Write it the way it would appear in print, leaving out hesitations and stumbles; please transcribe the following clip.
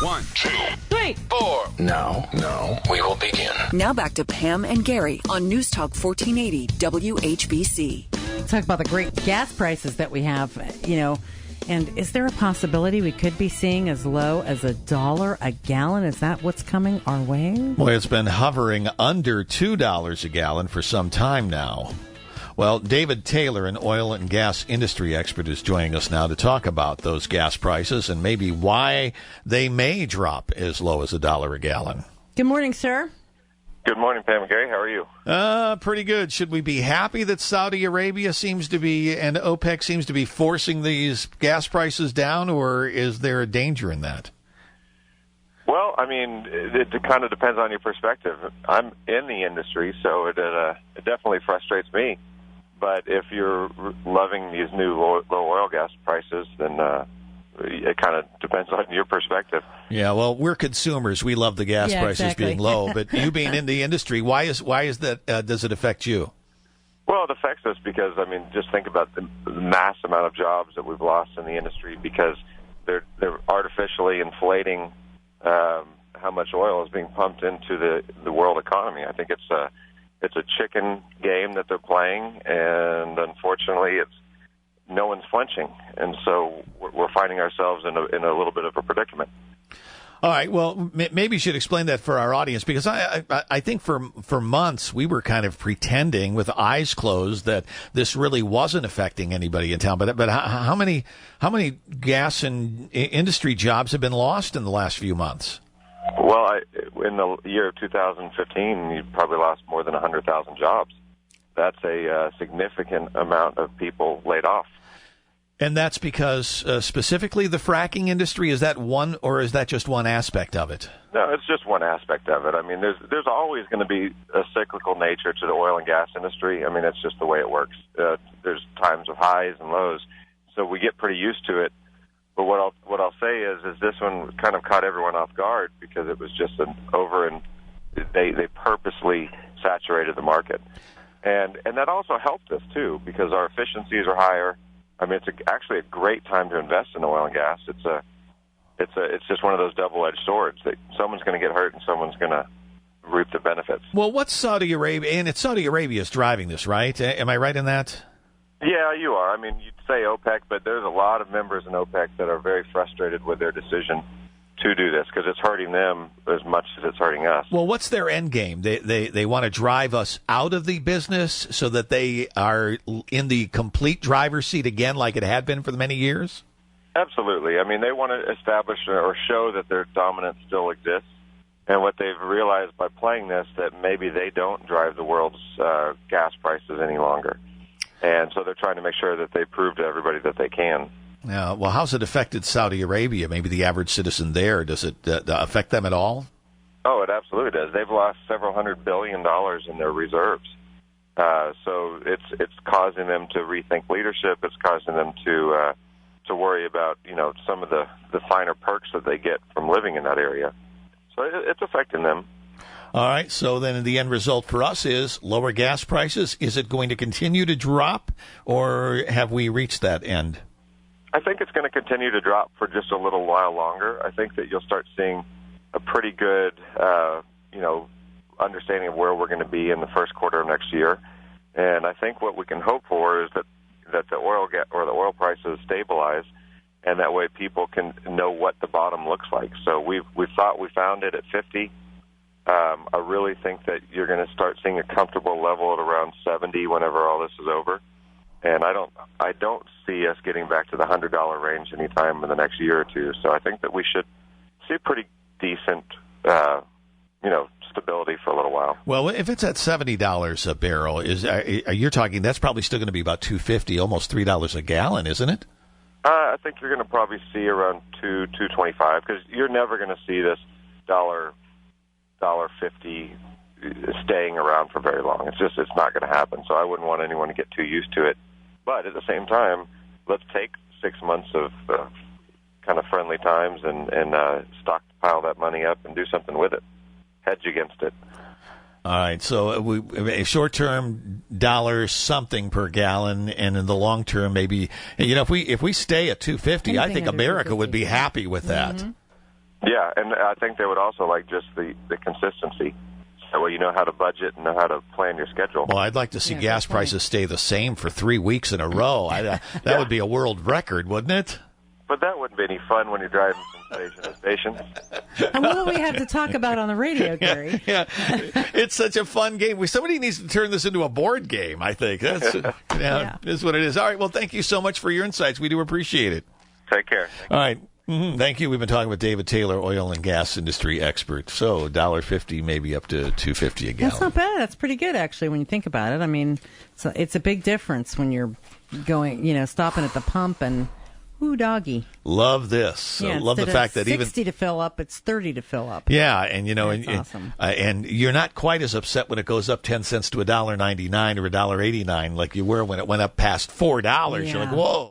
1, 2, 3, 4. Now, we will begin. Now back to Pam and Gary on News Talk 1480 WHBC. Talk about the great gas prices that we have, and is there a possibility we could be seeing as low as $1 a gallon? Is that what's coming our way? Well, it's been hovering under $2 a gallon for some time now. Well, David Taylor, an oil and gas industry expert, is joining us now to talk about those gas prices and maybe why they may drop as low as $1 a gallon. Good morning, sir. Good morning, Pam and Gary. How are you? Pretty good. Should we be happy that Saudi Arabia seems to be and OPEC seems to be forcing these gas prices down, or is there a danger in that? Well, I mean, it kind of depends on your perspective. I'm in the industry, so it definitely frustrates me. But if you're loving these new low oil gas prices, then it kind of depends on your perspective. Yeah, well, we're consumers. We love the gas prices being low. But you being in the industry, why is that? Does it affect you? Well, it affects us because, I mean, just think about the mass amount of jobs that we've lost in the industry because they're artificially inflating how much oil is being pumped into the world economy. I think it's a chicken game that they're playing, and unfortunately, no one's flinching, and so we're finding ourselves in a little bit of a predicament. All right. Well, maybe you should explain that for our audience, because I think for months we were kind of pretending with eyes closed that this really wasn't affecting anybody in town. But how many gas and industry jobs have been lost in the last few months? Well, in the year of 2015, you probably lost more than 100,000 jobs. That's a significant amount of people laid off. And that's because specifically the fracking industry, is that one, or is that just one aspect of it? No, it's just one aspect of it. I mean, there's always going to be a cyclical nature to the oil and gas industry. I mean, it's just the way it works. There's times of highs and lows, so we get pretty used to it. But what I'll say is this one kind of caught everyone off guard because it was just they purposely saturated the market, and that also helped us too because our efficiencies are higher. I mean, it's actually a great time to invest in oil and gas. It's just one of those double-edged swords that someone's going to get hurt and someone's going to reap the benefits. Well, what's Saudi Arabia? And it's Saudi Arabia is driving this, right? Am I right in that? Yeah, you are. I mean, you'd say OPEC, but there's a lot of members in OPEC that are very frustrated with their decision to do this because it's hurting them as much as it's hurting us. Well, what's their end game? They want to drive us out of the business so that they are in the complete driver's seat again like it had been for many years? Absolutely. I mean, they want to establish or show that their dominance still exists. And what they've realized by playing this, that maybe they don't drive the world's gas prices any longer. And so they're trying to make sure that they prove to everybody that they can. Well, how's it affected Saudi Arabia, maybe the average citizen there? Does it affect them at all? Oh, it absolutely does. They've lost several $100 billion in their reserves. So it's causing them to rethink leadership. It's causing them to worry about, some of the finer perks that they get from living in that area. So it's affecting them. All right, so then the end result for us is lower gas prices. Is it going to continue to drop, or have we reached that end? I think it's going to continue to drop for just a little while longer. I think that you'll start seeing a pretty good, understanding of where we're going to be in the first quarter of next year. And I think what we can hope for is that the oil prices stabilize, and that way people can know what the bottom looks like. So we thought we found it at 50. I really think that you're going to start seeing a comfortable level at around 70 whenever all this is over. And I don't see us getting back to the $100 range anytime in the next year or two. So I think that we should see pretty decent, stability for a little while. Well, if it's at $70 a barrel, you're talking that's probably still going to be about $2.50, almost $3 a gallon, isn't it? I think you're going to probably see around $2.25 because you're never going to see this $1.50 staying around for very long. It's not going to happen. So I wouldn't want anyone to get too used to it. But at the same time, let's take 6 months of kind of friendly times and stockpile that money up and do something with it. Hedge against it. All right, so a short-term dollar something per gallon, and in the long term, maybe if we stay at $2.50, I think America would be happy with that. Mm-hmm. Yeah, and I think they would also like just the consistency. That way you know how to budget and know how to plan your schedule. Well, I'd like to see gas prices stay the same for 3 weeks in a row. That would be a world record, wouldn't it? But that wouldn't be any fun when you're driving from station to station. And what do we have to talk about on the radio, Gary? Yeah, it's such a fun game. Somebody needs to turn this into a board game, I think. That's is what it is. All right, well, thank you so much for your insights. We do appreciate it. Take care. All right. Mm-hmm. Thank you. We've been talking with David Taylor, oil and gas industry expert. So $1.50, maybe up to $2.50 a gallon. That's not bad. That's pretty good, actually, when you think about it. I mean, it's a big difference when you're going, stopping at the pump and, ooh, doggy. Love this. Yeah, love the fact that 60 even 60 to fill up, it's 30 to fill up. Yeah, and awesome. And you're not quite as upset when it goes up 10 cents to $1.99 or $1.89 like you were when it went up past $4. Yeah. You're like, whoa.